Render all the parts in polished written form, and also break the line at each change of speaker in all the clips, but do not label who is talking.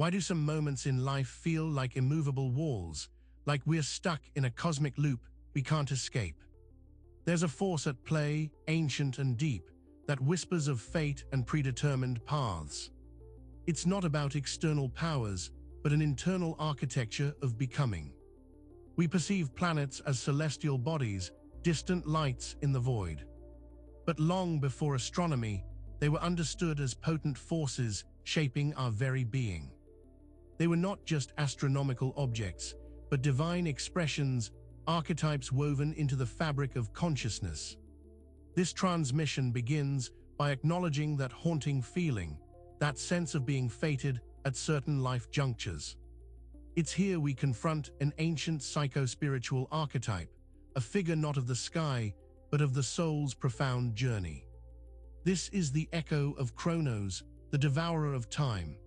Why do some moments in life feel like immovable walls, like we're stuck in a cosmic loop we can't escape? There's a force at play, ancient and deep, that whispers of fate and predetermined paths. It's not about external powers, but an internal architecture of becoming. We perceive planets as celestial bodies, distant lights in the void. But long before astronomy, they were understood as potent forces shaping our very being. They were not just astronomical objects, but divine expressions, archetypes woven into the fabric of consciousness. This transmission begins by acknowledging that haunting feeling, that sense of being fated at certain life junctures. It's here we confront an ancient psycho-spiritual archetype, a figure not of the sky, but of the soul's profound journey. This is the echo of Kronos, the devourer of time,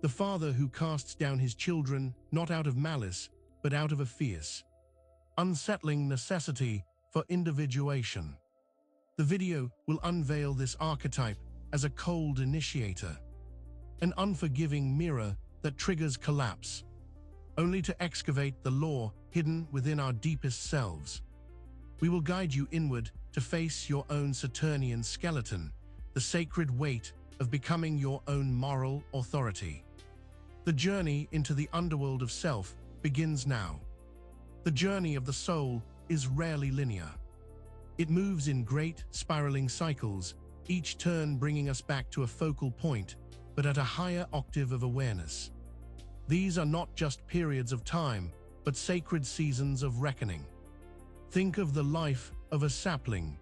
the father who casts down his children not out of malice, but out of a fierce, unsettling necessity for individuation. The video will unveil this archetype as a cold initiator, an unforgiving mirror that triggers collapse, only to excavate the lore hidden within our deepest selves. We will guide you inward to face your own Saturnian skeleton, the sacred weight of becoming your own moral authority. The journey into the underworld of self begins now. The journey of the soul is rarely linear. It moves in great, spiraling cycles, each turn bringing us back to a focal point, but at a higher octave of awareness. These are not just periods of time, but sacred seasons of reckoning. Think of the life of a sapling.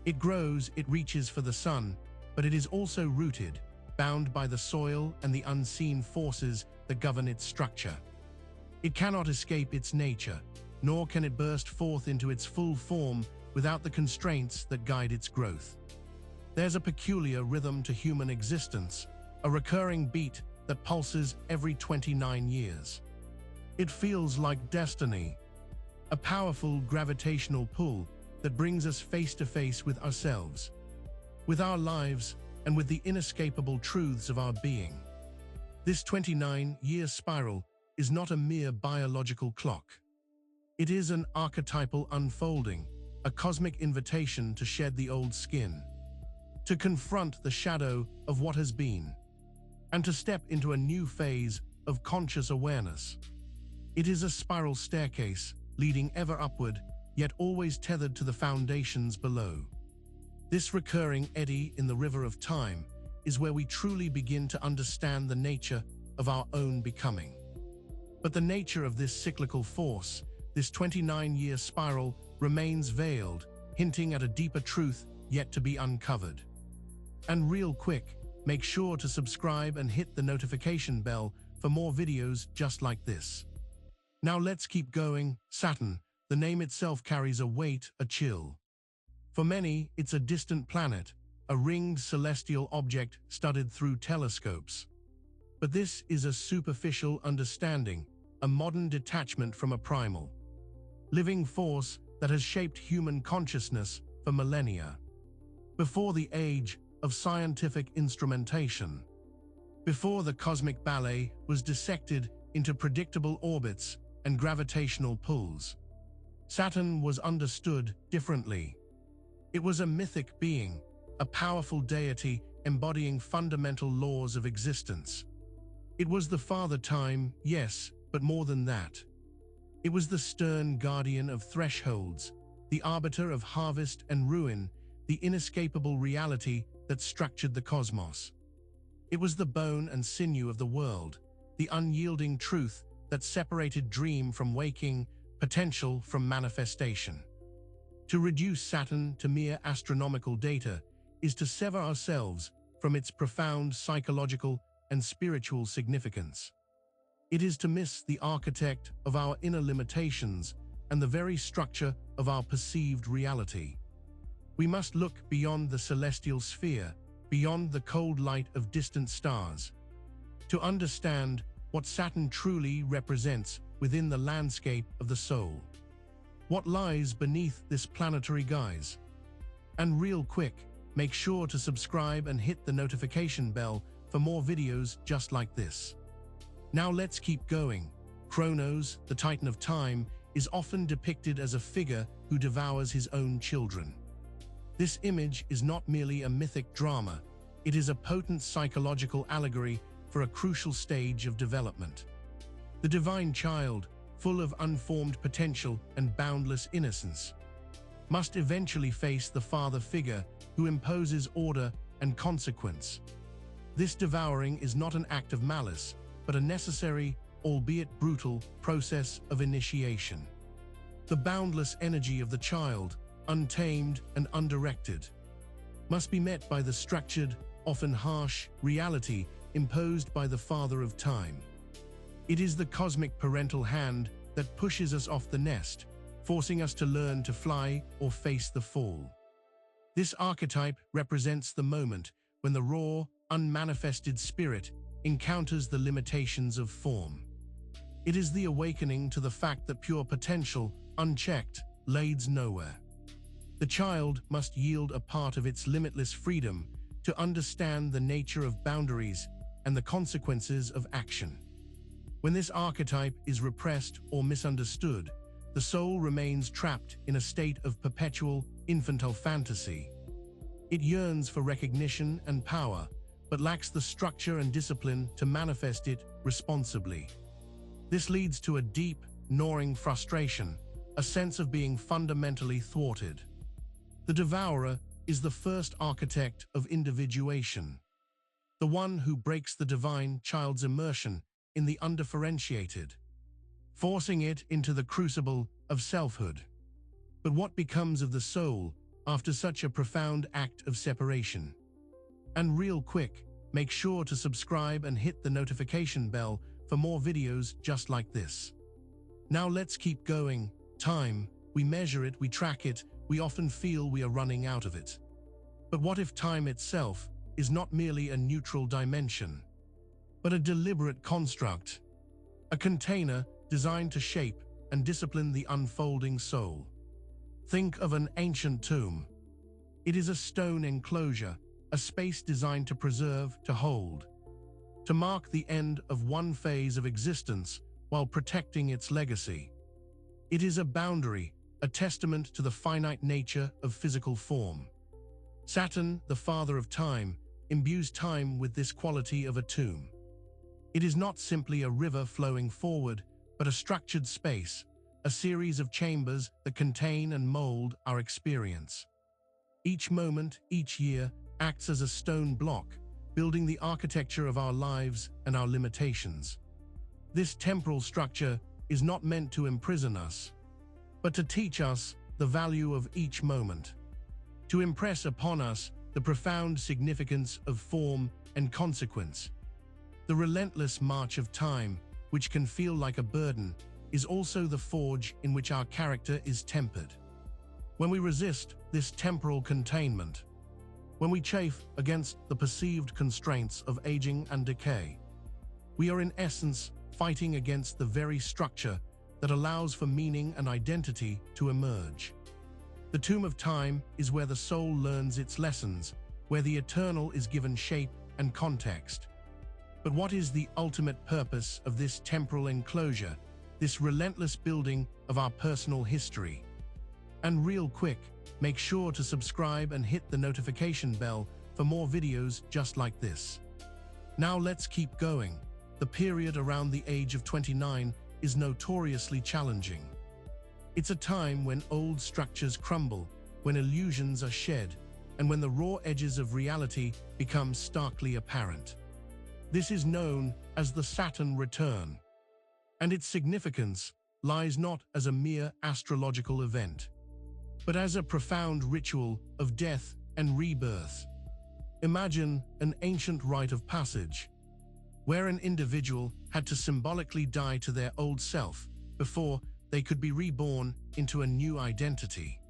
It grows, it reaches for the sun, but it is also rooted, bound by the soil and the unseen forces that govern its structure. It cannot escape its nature, nor can it burst forth into its full form without the constraints that guide its growth. There's a peculiar rhythm to human existence, a recurring beat that pulses every 29 years. It feels like destiny, a powerful gravitational pull that brings us face to face with ourselves, with our lives, and with the inescapable truths of our being. This 29-year spiral is not a mere biological clock. It is an archetypal unfolding, a cosmic invitation to shed the old skin, to confront the shadow of what has been, and to step into a new phase of conscious awareness. It is a spiral staircase, leading ever upward, yet always tethered to the foundations below. This recurring eddy in the river of time is where we truly begin to understand the nature of our own becoming. But the nature of this cyclical force, this 29-year spiral, remains veiled, hinting at a deeper truth yet to be uncovered. And real quick, make sure to subscribe and hit the notification bell for more videos just like this. Now let's keep going. Saturn, the name itself carries a weight, a chill. For many, it's a distant planet, a ringed celestial object studied through telescopes. But this is a superficial understanding, a modern detachment from a primal, living force that has shaped human consciousness for millennia. Before the age of scientific instrumentation, before the cosmic ballet was dissected into predictable orbits and gravitational pulls, Saturn was understood differently. It was a mythic being, a powerful deity embodying fundamental laws of existence. It was the father time, yes, but more than that. It was the stern guardian of thresholds, the arbiter of harvest and ruin, the inescapable reality that structured the cosmos. It was the bone and sinew of the world, the unyielding truth that separated dream from waking, potential from manifestation. To reduce Saturn to mere astronomical data is to sever ourselves from its profound psychological and spiritual significance. It is to miss the architect of our inner limitations and the very structure of our perceived reality. We must look beyond the celestial sphere, beyond the cold light of distant stars, to understand what Saturn truly represents within the landscape of the soul. What lies beneath this planetary guise? And real quick, make sure to subscribe and hit the notification bell for more videos just like this. Now let's keep going. Kronos, the Titan of Time, is often depicted as a figure who devours his own children. This image is not merely a mythic drama, it is a potent psychological allegory for a crucial stage of development. The divine child, full of unformed potential and boundless innocence, must eventually face the father figure who imposes order and consequence. This devouring is not an act of malice, but a necessary, albeit brutal, process of initiation. The boundless energy of the child, untamed and undirected, must be met by the structured, often harsh, reality imposed by the Father of Time. It is the cosmic parental hand that pushes us off the nest, forcing us to learn to fly or face the fall. This archetype represents the moment when the raw, unmanifested spirit encounters the limitations of form. It is the awakening to the fact that pure potential, unchecked, leads nowhere. The child must yield a part of its limitless freedom to understand the nature of boundaries and the consequences of action. When this archetype is repressed or misunderstood, the soul remains trapped in a state of perpetual, infantile fantasy. It yearns for recognition and power, but lacks the structure and discipline to manifest it responsibly. This leads to a deep, gnawing frustration, a sense of being fundamentally thwarted. The devourer is the first architect of individuation, the one who breaks the divine child's immersion in the undifferentiated, forcing it into the crucible of selfhood. But what becomes of the soul after such a profound act of separation? And real quick, make sure to subscribe and hit the notification bell for more videos just like this. Now let's keep going. Time, we measure it, we track it, we often feel we are running out of it. But what if time itself is not merely a neutral dimension, but a deliberate construct, a container designed to shape and discipline the unfolding soul? Think of an ancient tomb. It is a stone enclosure, a space designed to preserve, to hold, to mark the end of one phase of existence while protecting its legacy. It is a boundary, a testament to the finite nature of physical form. Saturn, the father of time, imbues time with this quality of a tomb. It is not simply a river flowing forward, but a structured space, a series of chambers that contain and mold our experience. Each moment, each year, acts as a stone block, building the architecture of our lives and our limitations. This temporal structure is not meant to imprison us, but to teach us the value of each moment, to impress upon us the profound significance of form and consequence. The relentless march of time, which can feel like a burden, is also the forge in which our character is tempered. When we resist this temporal containment, when we chafe against the perceived constraints of aging and decay, we are in essence fighting against the very structure that allows for meaning and identity to emerge. The tomb of time is where the soul learns its lessons, where the eternal is given shape and context. But what is the ultimate purpose of this temporal enclosure, this relentless building of our personal history? And real quick, make sure to subscribe and hit the notification bell for more videos just like this. Now let's keep going. The period around the age of 29 is notoriously challenging. It's a time when old structures crumble, when illusions are shed, and when the raw edges of reality become starkly apparent. This is known as the Saturn return, and its significance lies not as a mere astrological event, but as a profound ritual of death and rebirth. Imagine an ancient rite of passage, where an individual had to symbolically die to their old self before they could be reborn into a new identity.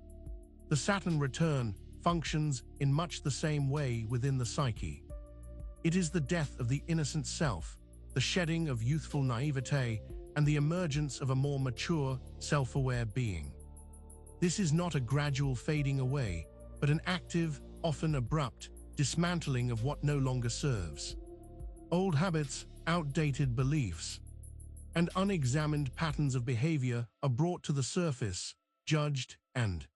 The Saturn return functions in much the same way within the psyche. It is the death of the innocent self, the shedding of youthful naivete, and the emergence of a more mature, self-aware being. This is not a gradual fading away, but an active, often abrupt, dismantling of what no longer serves. Old habits, outdated beliefs, and unexamined patterns of behavior are brought to the surface, judged, and,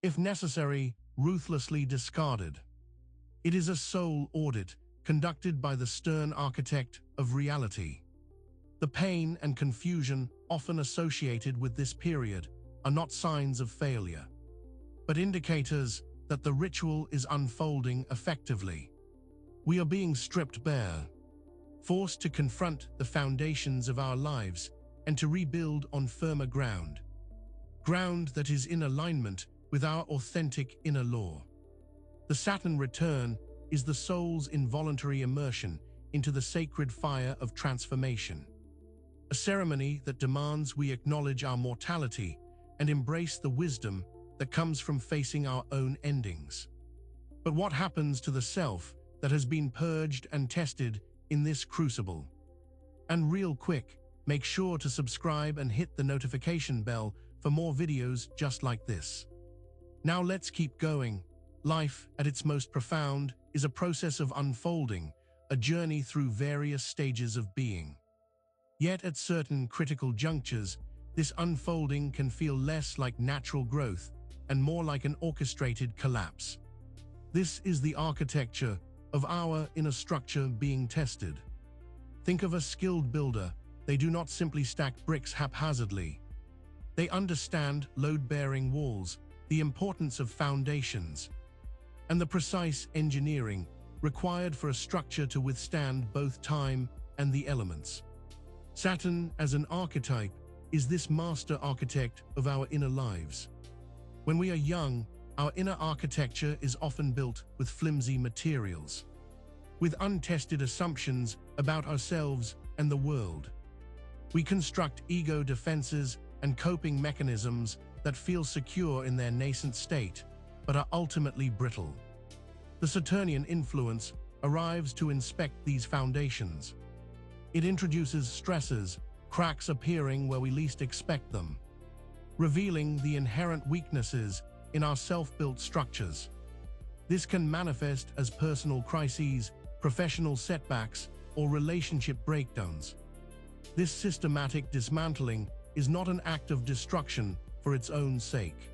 if necessary, ruthlessly discarded. It is a soul audit conducted by the stern architect of reality. The pain and confusion often associated with this period are not signs of failure, but indicators that the ritual is unfolding effectively. We are being stripped bare, forced to confront the foundations of our lives and to rebuild on firmer ground that is in alignment with our authentic inner law. The Saturn return is the soul's involuntary immersion into the sacred fire of transformation, a ceremony that demands we acknowledge our mortality and embrace the wisdom that comes from facing our own endings. But what happens to the self that has been purged and tested in this crucible? And real quick, make sure to subscribe and hit the notification bell for more videos just like this. Now let's keep going. Life, at its most profound, is a process of unfolding, a journey through various stages of being. Yet at certain critical junctures, this unfolding can feel less like natural growth and more like an orchestrated collapse. This is the architecture of our inner structure being tested. Think of a skilled builder. They do not simply stack bricks haphazardly. They understand load-bearing walls, the importance of foundations, and the precise engineering required for a structure to withstand both time and the elements. Saturn, as an archetype, is this master architect of our inner lives. When we are young, our inner architecture is often built with flimsy materials, with untested assumptions about ourselves and the world. We construct ego defenses and coping mechanisms that feel secure in their nascent state, but are ultimately brittle. The Saturnian influence arrives to inspect these foundations. It introduces stresses, cracks appearing where we least expect them, revealing the inherent weaknesses in our self-built structures. This can manifest as personal crises, professional setbacks, or relationship breakdowns. This systematic dismantling is not an act of destruction for its own sake.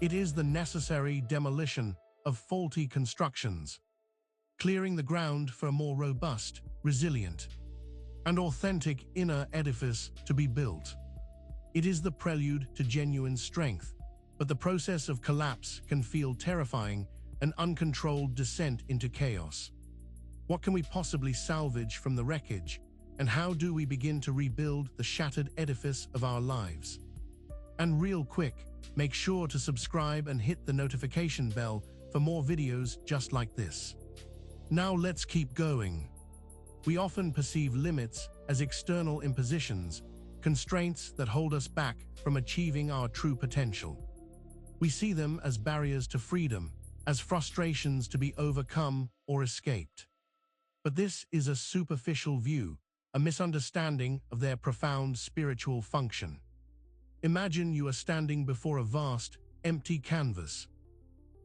It is the necessary demolition of faulty constructions, clearing the ground for a more robust, resilient, and authentic inner edifice to be built. It is the prelude to genuine strength, but the process of collapse can feel terrifying, an uncontrolled descent into chaos. What can we possibly salvage from the wreckage, and how do we begin to rebuild the shattered edifice of our lives? And real quick, make sure to subscribe and hit the notification bell for more videos just like this. Now let's keep going. We often perceive limits as external impositions, constraints that hold us back from achieving our true potential. We see them as barriers to freedom, as frustrations to be overcome or escaped. But this is a superficial view, a misunderstanding of their profound spiritual function. Imagine you are standing before a vast, empty canvas.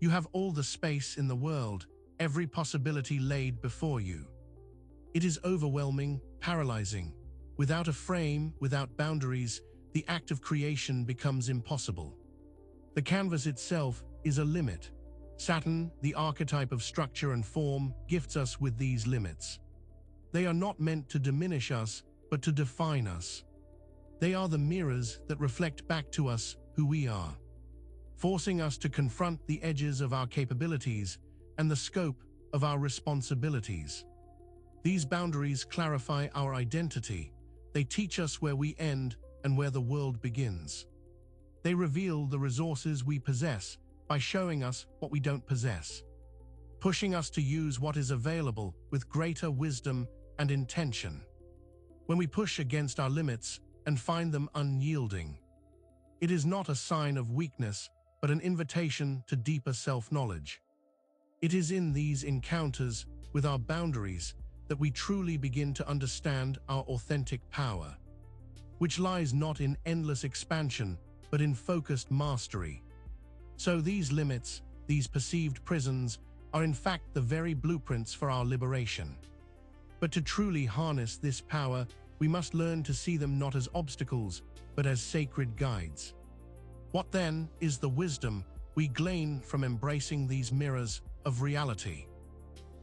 You have all the space in the world, every possibility laid before you. It is overwhelming, paralyzing. Without a frame, without boundaries, the act of creation becomes impossible. The canvas itself is a limit. Saturn, the archetype of structure and form, gifts us with these limits. They are not meant to diminish us, but to define us. They are the mirrors that reflect back to us who we are, forcing us to confront the edges of our capabilities and the scope of our responsibilities. These boundaries clarify our identity. They teach us where we end and where the world begins. They reveal the resources we possess by showing us what we don't possess, pushing us to use what is available with greater wisdom and intention. When we push against our limits and find them unyielding, it is not a sign of weakness, but an invitation to deeper self-knowledge. It is in these encounters with our boundaries that we truly begin to understand our authentic power, which lies not in endless expansion, but in focused mastery. So these limits, these perceived prisons, are in fact the very blueprints for our liberation. But to truly harness this power, we must learn to see them not as obstacles, but as sacred guides. What then is the wisdom we glean from embracing these mirrors of reality?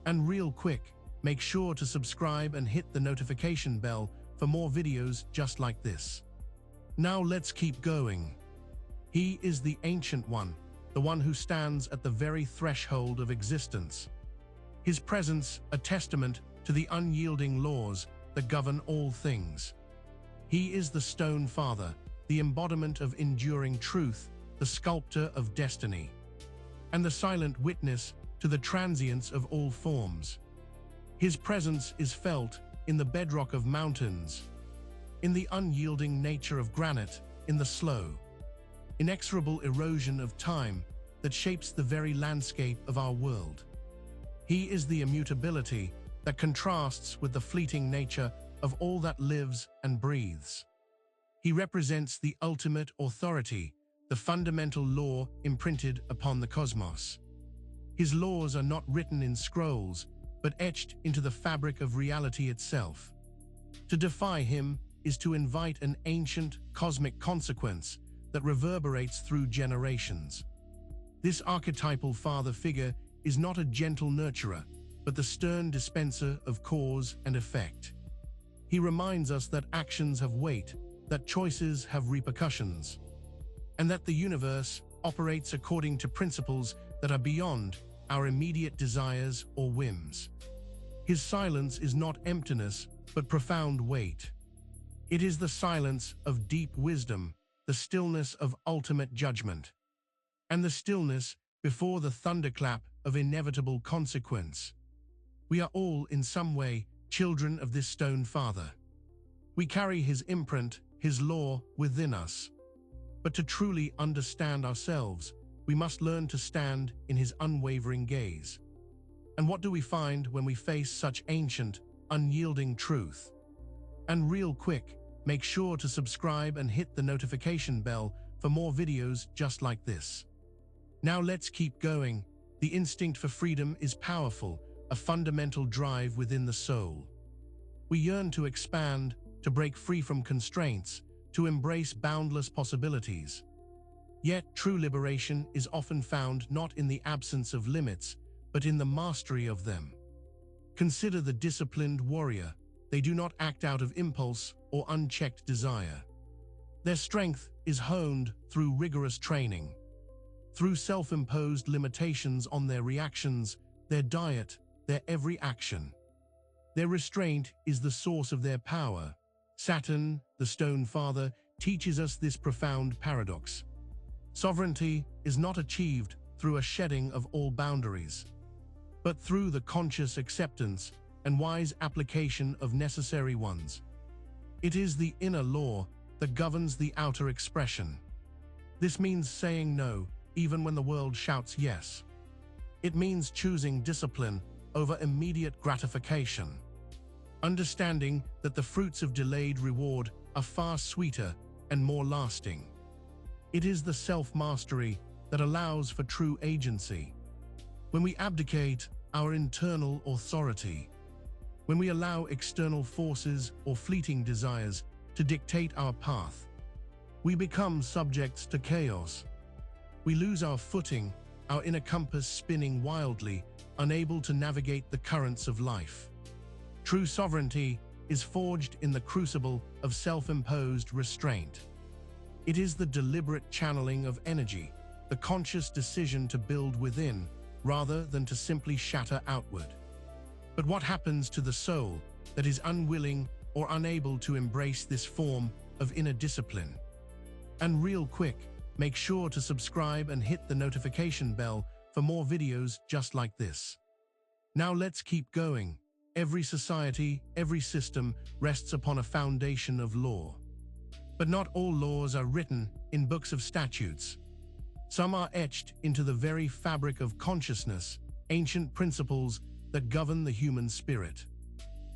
And real quick, make sure to subscribe and hit the notification bell for more videos just like this. Now let's keep going. He is the Ancient One, the one who stands at the very threshold of existence. His presence a testament to the unyielding laws that govern all things. He is the Stone Father, the embodiment of enduring truth, the sculptor of destiny, and the silent witness to the transience of all forms. His presence is felt in the bedrock of mountains, in the unyielding nature of granite, in the slow, inexorable erosion of time that shapes the very landscape of our world. He is the immutability that contrasts with the fleeting nature of all that lives and breathes. He represents the ultimate authority, the fundamental law imprinted upon the cosmos. His laws are not written in scrolls, but etched into the fabric of reality itself. To defy him is to invite an ancient cosmic consequence that reverberates through generations. This archetypal father figure is not a gentle nurturer, but the stern dispenser of cause and effect. He reminds us that actions have weight, that choices have repercussions, and that the universe operates according to principles that are beyond our immediate desires or whims. His silence is not emptiness, but profound weight. It is the silence of deep wisdom, the stillness of ultimate judgment, and the stillness before the thunderclap of inevitable consequence. We are all, in some way, children of this Stone Father. We carry his imprint, his law, within us. But to truly understand ourselves, we must learn to stand in his unwavering gaze. And what do we find when we face such ancient, unyielding truth? And real quick, make sure to subscribe and hit the notification bell for more videos just like this. Now let's keep going. The instinct for freedom is powerful, a fundamental drive within the soul. We yearn to expand, to break free from constraints, to embrace boundless possibilities. Yet true liberation is often found not in the absence of limits, but in the mastery of them. Consider the disciplined warrior. They do not act out of impulse or unchecked desire. Their strength is honed through rigorous training, through self-imposed limitations on their reactions, their diet, their every action. Their restraint is the source of their power. Saturn, the Stone Father, teaches us this profound paradox. Sovereignty is not achieved through a shedding of all boundaries, but through the conscious acceptance and wise application of necessary ones. It is the inner law that governs the outer expression. This means saying no, even when the world shouts yes. It means choosing discipline over immediate gratification, understanding that the fruits of delayed reward are far sweeter and more lasting. It is the self-mastery that allows for true agency. When we abdicate our internal authority, when we allow external forces or fleeting desires to dictate our path, we become subjects to chaos. We lose our footing, our inner compass spinning wildly, unable to navigate the currents of life. True sovereignty is forged in the crucible of self-imposed restraint. It is the deliberate channeling of energy, the conscious decision to build within, rather than to simply shatter outward. But what happens to the soul that is unwilling or unable to embrace this form of inner discipline? And real quick, make sure to subscribe and hit the notification bell for more videos just like this. Now let's keep going. Every society, every system rests upon a foundation of law. But not all laws are written in books of statutes. Some are etched into the very fabric of consciousness, ancient principles that govern the human spirit.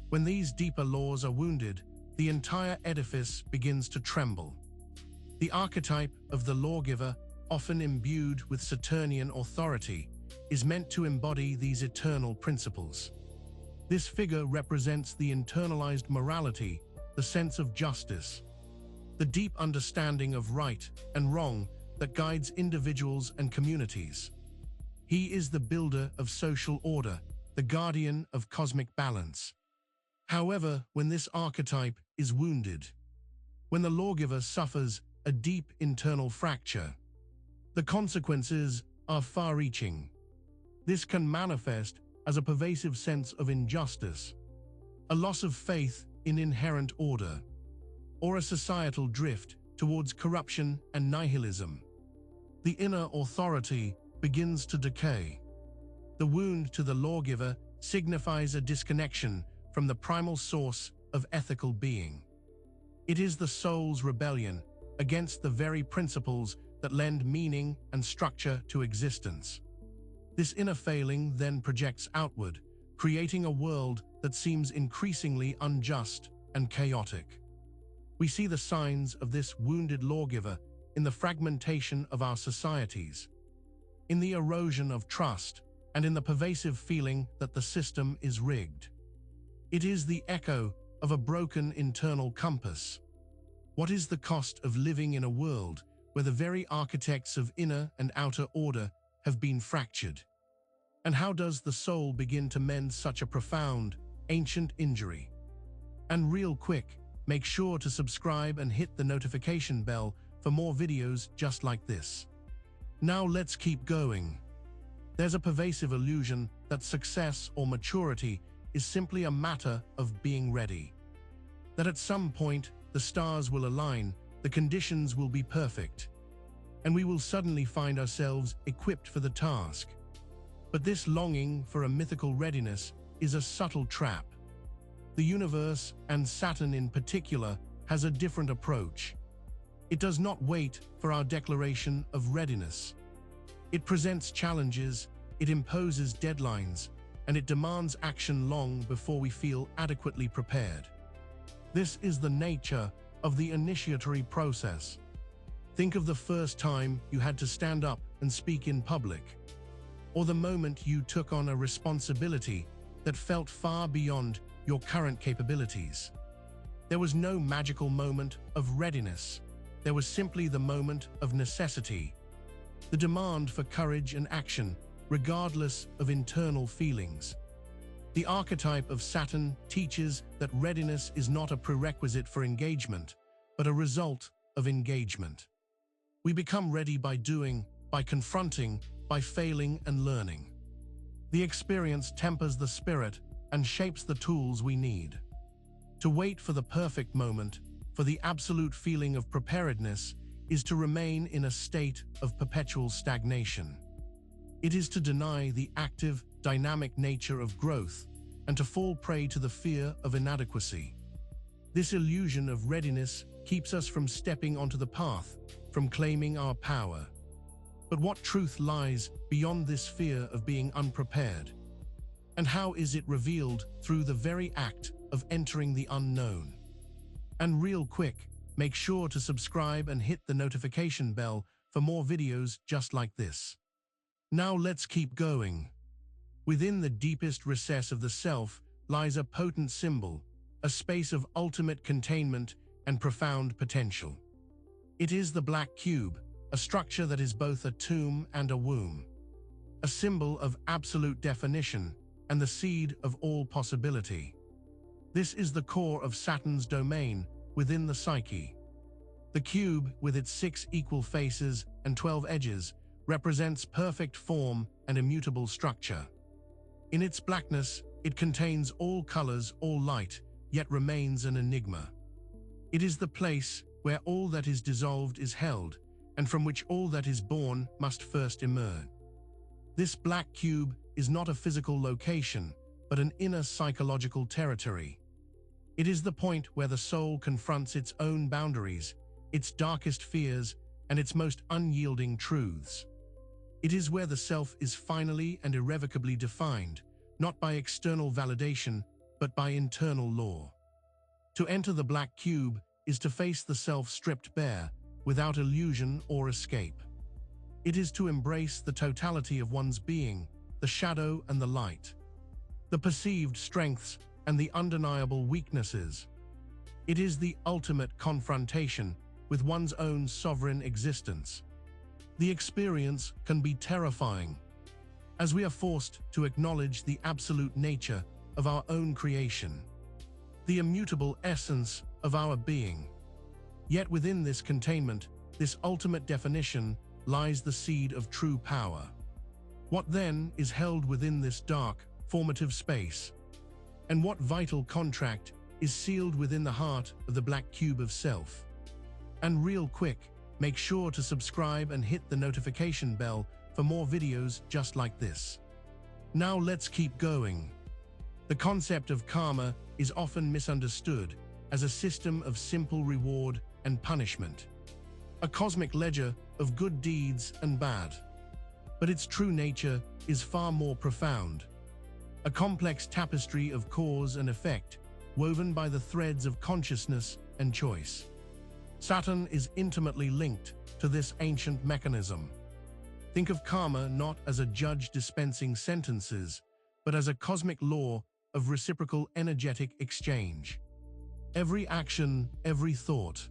When these deeper laws are wounded, the entire edifice begins to tremble. The archetype of the lawgiver, often imbued with Saturnian authority, is meant to embody these eternal principles. This figure represents the internalized morality, the sense of justice, the deep understanding of right and wrong that guides individuals and communities. He is the builder of social order, the guardian of cosmic balance. However, when this archetype is wounded, when the lawgiver suffers a deep internal fracture, the consequences are far-reaching. This can manifest as a pervasive sense of injustice, a loss of faith in inherent order, or a societal drift towards corruption and nihilism. The inner authority begins to decay. The wound to the lawgiver signifies a disconnection from the primal source of ethical being. It is the soul's rebellion against the very principles that lend meaning and structure to existence. This inner failing then projects outward, creating a world that seems increasingly unjust and chaotic. We see the signs of this wounded lawgiver in the fragmentation of our societies, in the erosion of trust, and in the pervasive feeling that the system is rigged. It is the echo of a broken internal compass. What is the cost of living in a world where the very architects of inner and outer order have been fractured? And how does the soul begin to mend such a profound, ancient injury? And real quick, make sure to subscribe and hit the notification bell for more videos just like this. Now let's keep going. There's a pervasive illusion that success or maturity is simply a matter of being ready. That at some point, the stars will align, the conditions will be perfect, and we will suddenly find ourselves equipped for the task. But this longing for a mythical readiness is a subtle trap. The universe, and Saturn in particular, has a different approach. It does not wait for our declaration of readiness. It presents challenges, it imposes deadlines, and it demands action long before we feel adequately prepared. This is the nature of the initiatory process. Think of the first time you had to stand up and speak in public, or the moment you took on a responsibility that felt far beyond your current capabilities. There was no magical moment of readiness. There was simply the moment of necessity, the demand for courage and action, regardless of internal feelings. The archetype of Saturn teaches that readiness is not a prerequisite for engagement, but a result of engagement. We become ready by doing, by confronting, by failing and learning. The experience tempers the spirit and shapes the tools we need. To wait for the perfect moment, for the absolute feeling of preparedness, is to remain in a state of perpetual stagnation. It is to deny the active, dynamic nature of growth and to fall prey to the fear of inadequacy. This illusion of readiness keeps us from stepping onto the path, from claiming our power. But what truth lies beyond this fear of being unprepared? And how is it revealed through the very act of entering the unknown? And real quick, make sure to subscribe and hit the notification bell for more videos just like this. Now let's keep going. Within the deepest recess of the self lies a potent symbol, a space of ultimate containment and profound potential. It is the black cube, a structure that is both a tomb and a womb, a symbol of absolute definition and the seed of all possibility. This is the core of Saturn's domain within the psyche. The cube, with its 6 equal faces and 12 edges, represents perfect form and immutable structure. In its blackness, it contains all colors, all light, yet remains an enigma. It is the place where all that is dissolved is held, and from which all that is born must first emerge. This black cube is not a physical location, but an inner psychological territory. It is the point where the soul confronts its own boundaries, its darkest fears, and its most unyielding truths. It is where the self is finally and irrevocably defined, not by external validation, but by internal law. To enter the black cube is to face the self stripped bare, without illusion or escape. It is to embrace the totality of one's being, the shadow and the light. the perceived strengths and the undeniable weaknesses. It is the ultimate confrontation with one's own sovereign existence. The experience can be terrifying, as we are forced to acknowledge the absolute nature of our own creation, the immutable essence of our being. Yet within this containment, this ultimate definition, lies the seed of true power. What then is held within this dark, formative space? And what vital contract is sealed within the heart of the black cube of self? And real quick, make sure to subscribe and hit the notification bell for more videos just like this. Now let's keep going. The concept of karma is often misunderstood as a system of simple reward and punishment, a cosmic ledger of good deeds and bad. But its true nature is far more profound, a complex tapestry of cause and effect, woven by the threads of consciousness and choice. Saturn is intimately linked to this ancient mechanism. Think of karma not as a judge dispensing sentences, but as a cosmic law of reciprocal energetic exchange. Every action, every thought,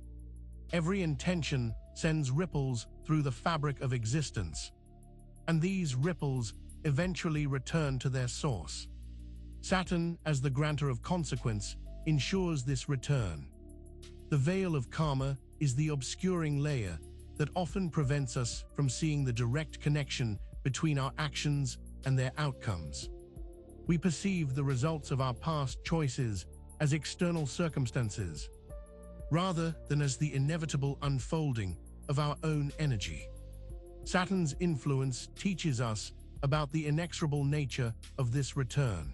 every intention sends ripples through the fabric of existence, and these ripples eventually return to their source. Saturn, as the grantor of consequence, ensures this return. The veil of karma is the obscuring layer that often prevents us from seeing the direct connection between our actions and their outcomes. We perceive the results of our past choices as external circumstances, rather than as the inevitable unfolding of our own energy. Saturn's influence teaches us about the inexorable nature of this return.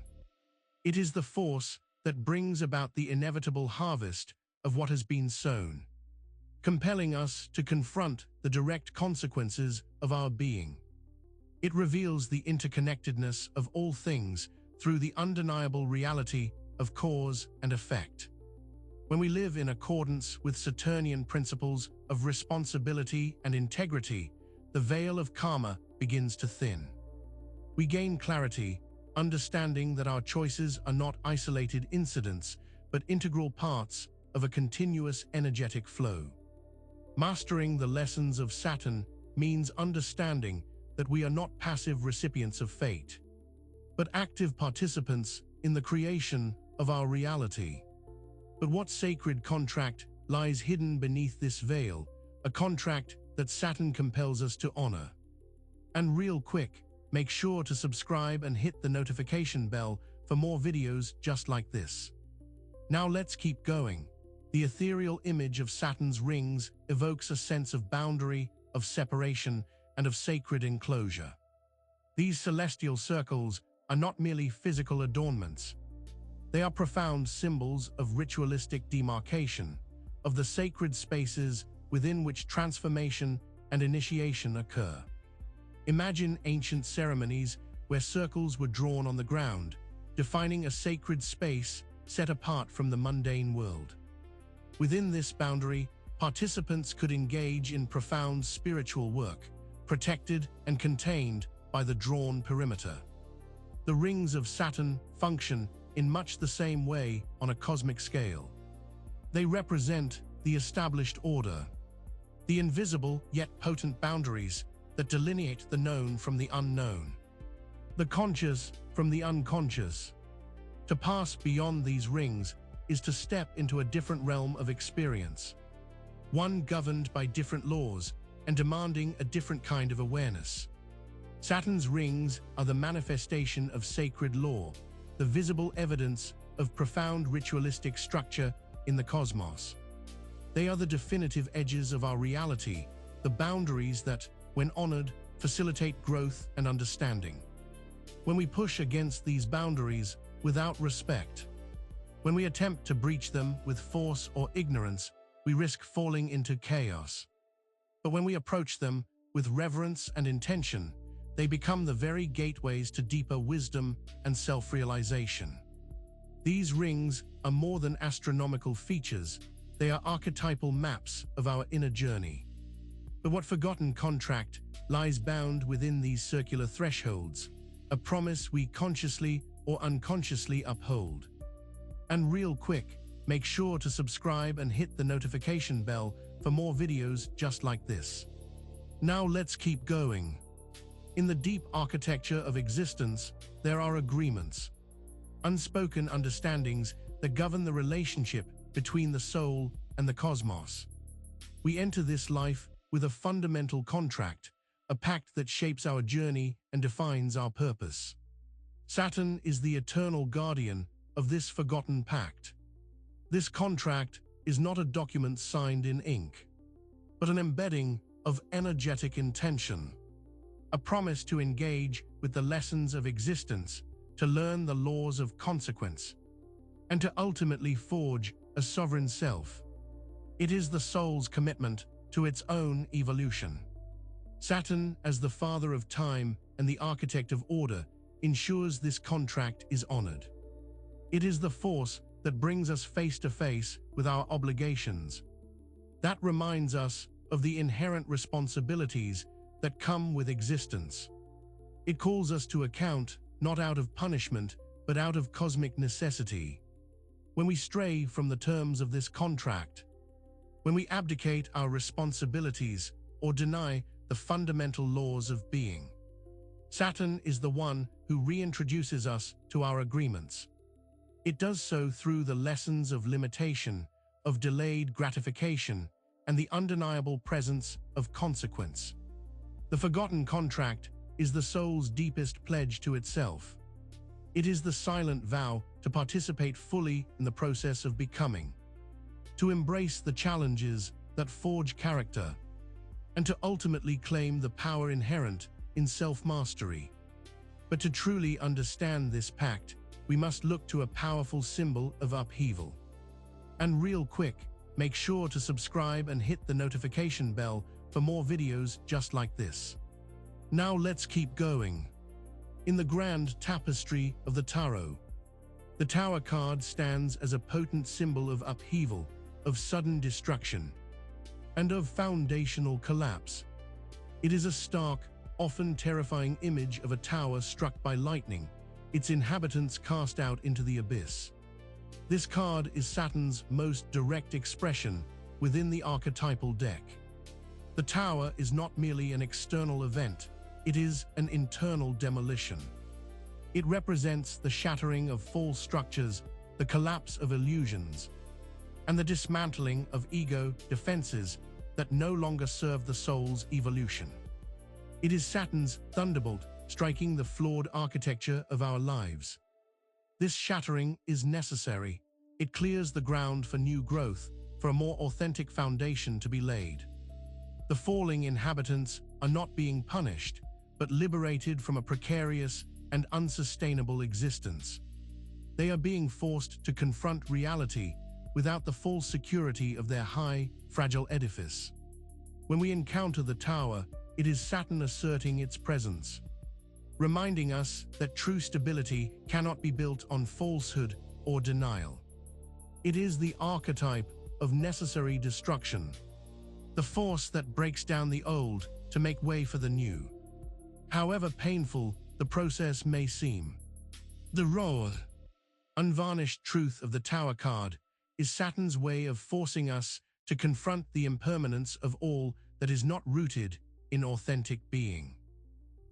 It is the force that brings about the inevitable harvest of what has been sown, compelling us to confront the direct consequences of our being. It reveals the interconnectedness of all things through the undeniable reality of cause and effect. When we live in accordance with Saturnian principles of responsibility and integrity, the veil of karma begins to thin. We gain clarity, understanding that our choices are not isolated incidents, but integral parts of a continuous energetic flow. Mastering the lessons of Saturn means understanding that we are not passive recipients of fate, but active participants in the creation of our reality. But what sacred contract lies hidden beneath this veil, a contract that Saturn compels us to honor? And real quick, make sure to subscribe and hit the notification bell for more videos just like this. Now let's keep going. The ethereal image of Saturn's rings evokes a sense of boundary, of separation, and of sacred enclosure. These celestial circles are not merely physical adornments. They are profound symbols of ritualistic demarcation, of the sacred spaces within which transformation and initiation occur. Imagine ancient ceremonies where circles were drawn on the ground, defining a sacred space set apart from the mundane world. Within this boundary, participants could engage in profound spiritual work, protected and contained by the drawn perimeter. The rings of Saturn function in much the same way on a cosmic scale. They represent the established order, the invisible yet potent boundaries that delineate the known from the unknown, the conscious from the unconscious. To pass beyond these rings is to step into a different realm of experience, one governed by different laws and demanding a different kind of awareness. Saturn's rings are the manifestation of sacred law, the visible evidence of profound ritualistic structure in the cosmos. They are the definitive edges of our reality, the boundaries that, when honored, facilitate growth and understanding. When we push against these boundaries without respect, when we attempt to breach them with force or ignorance, we risk falling into chaos. But when we approach them with reverence and intention, they become the very gateways to deeper wisdom and self-realization. These rings are more than astronomical features, they are archetypal maps of our inner journey. But what forgotten contract lies bound within these circular thresholds, a promise we consciously or unconsciously uphold. And real quick, make sure to subscribe and hit the notification bell for more videos just like this. Now let's keep going. In the deep architecture of existence, there are agreements, unspoken understandings that govern the relationship between the soul and the cosmos. We enter this life with a fundamental contract, a pact that shapes our journey and defines our purpose. Saturn is the eternal guardian of this forgotten pact. This contract is not a document signed in ink, but an embedding of energetic intention, a promise to engage with the lessons of existence, to learn the laws of consequence, and to ultimately forge a sovereign self. It is the soul's commitment to its own evolution. Saturn, as the father of time and the architect of order, ensures this contract is honored. It is the force that brings us face to face with our obligations, that reminds us of the inherent responsibilities that come with existence. It calls us to account, not out of punishment, but out of cosmic necessity. When we stray from the terms of this contract, when we abdicate our responsibilities or deny the fundamental laws of being, Saturn is the one who reintroduces us to our agreements. It does so through the lessons of limitation, of delayed gratification, and the undeniable presence of consequence. The forgotten contract is the soul's deepest pledge to itself. It is the silent vow to participate fully in the process of becoming, to embrace the challenges that forge character, and to ultimately claim the power inherent in self-mastery. But to truly understand this pact, we must look to a powerful symbol of upheaval. And real quick, make sure to subscribe and hit the notification bell for more videos just like this. Now let's keep going. In the grand tapestry of the tarot, the Tower card stands as a potent symbol of upheaval, of sudden destruction, and of foundational collapse. It is a stark, often terrifying image of a tower struck by lightning, its inhabitants cast out into the abyss. This card is Saturn's most direct expression within the archetypal deck. The tower is not merely an external event, it is an internal demolition. It represents the shattering of false structures, the collapse of illusions, and the dismantling of ego defenses that no longer serve the soul's evolution. It is Saturn's thunderbolt striking the flawed architecture of our lives. This shattering is necessary. It clears the ground for new growth, for a more authentic foundation to be laid. The falling inhabitants are not being punished, but liberated from a precarious and unsustainable existence. They are being forced to confront reality without the false security of their high, fragile edifice. When we encounter the tower, it is Saturn asserting its presence, reminding us that true stability cannot be built on falsehood or denial. It is the archetype of necessary destruction, the force that breaks down the old to make way for the new. However painful the process may seem, the raw, unvarnished truth of the Tower card is Saturn's way of forcing us to confront the impermanence of all that is not rooted in authentic being.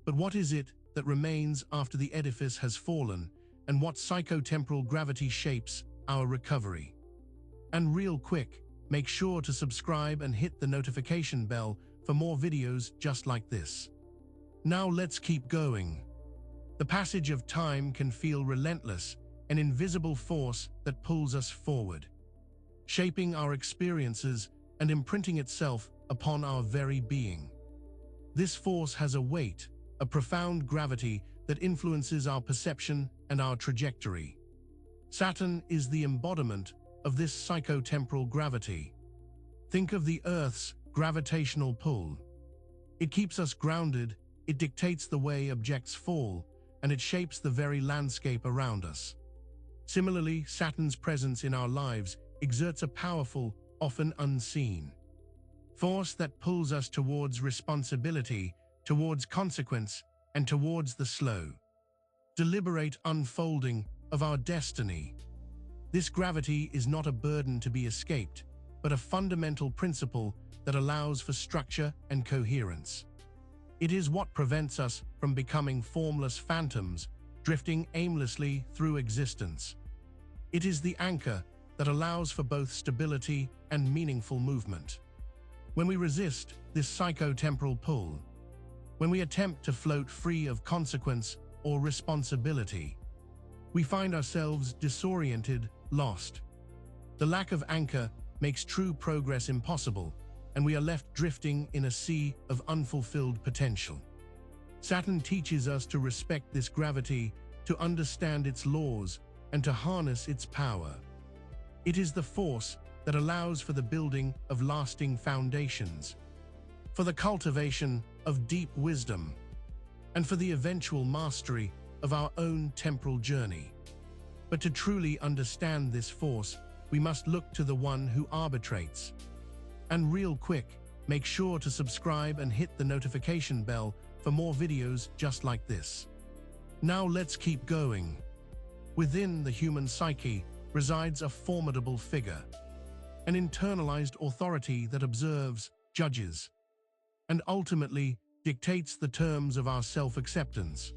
But what is it that remains after the edifice has fallen, and what psychotemporal gravity shapes our recovery? And real quick, make sure to subscribe and hit the notification bell for more videos just like this. Now let's keep going. The passage of time can feel relentless, an invisible force that pulls us forward, shaping our experiences and imprinting itself upon our very being. This force has a weight, a profound gravity that influences our perception and our trajectory. Saturn is the embodiment of this psychotemporal gravity. Think of the Earth's gravitational pull. It keeps us grounded, it dictates the way objects fall, and it shapes the very landscape around us. Similarly, Saturn's presence in our lives exerts a powerful, often unseen force that pulls us towards responsibility, towards consequence, and towards the slow, deliberate unfolding of our destiny. This gravity is not a burden to be escaped, but a fundamental principle that allows for structure and coherence. It is what prevents us from becoming formless phantoms, drifting aimlessly through existence. It is the anchor that allows for both stability and meaningful movement. When we resist this psychotemporal pull, when we attempt to float free of consequence or responsibility, we find ourselves disoriented, lost. The lack of anchor makes true progress impossible, and we are left drifting in a sea of unfulfilled potential. Saturn teaches us to respect this gravity, to understand its laws, and to harness its power. It is the force that allows for the building of lasting foundations, for the cultivation of deep wisdom, and for the eventual mastery of our own temporal journey. But to truly understand this force, we must look to the one who arbitrates. And real quick, make sure to subscribe and hit the notification bell for more videos just like this. Now let's keep going. Within the human psyche resides a formidable figure, an internalized authority that observes, judges, and ultimately dictates the terms of our self-acceptance.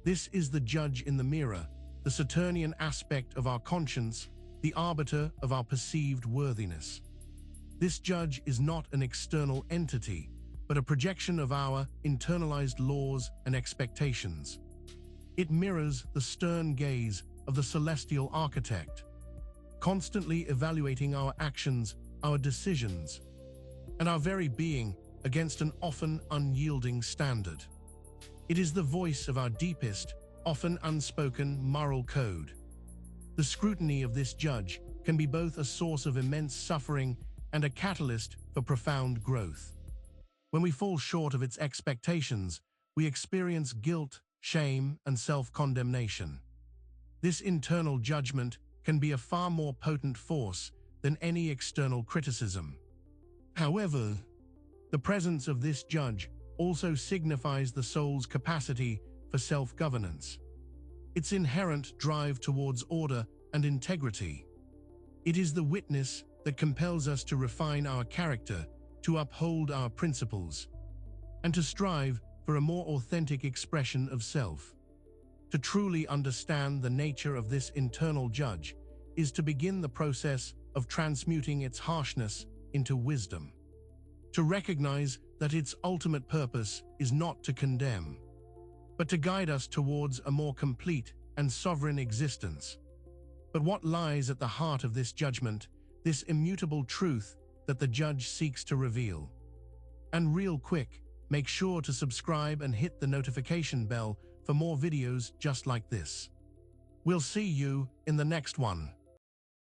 This is the judge in the mirror, the Saturnian aspect of our conscience, the arbiter of our perceived worthiness. This judge is not an external entity, but a projection of our internalized laws and expectations. It mirrors the stern gaze of the celestial architect, constantly evaluating our actions, our decisions, and our very being against an often unyielding standard. It is the voice of our deepest, often unspoken moral code. The scrutiny of this judge can be both a source of immense suffering and a catalyst for profound growth. When we fall short of its expectations, we experience guilt, shame, and self-condemnation. This internal judgment can be a far more potent force than any external criticism. However, the presence of this judge also signifies the soul's capacity for self-governance, its inherent drive towards order and integrity. It is the witness that compels us to refine our character, to uphold our principles, and to strive for a more authentic expression of self. To truly understand the nature of this internal judge is to begin the process of transmuting its harshness into wisdom. To recognize that its ultimate purpose is not to condemn, but to guide us towards a more complete and sovereign existence. But what lies at the heart of this judgment, this immutable truth that the judge seeks to reveal? And real quick, make sure to subscribe and hit the notification bell for more videos just like this. We'll see you in the next one.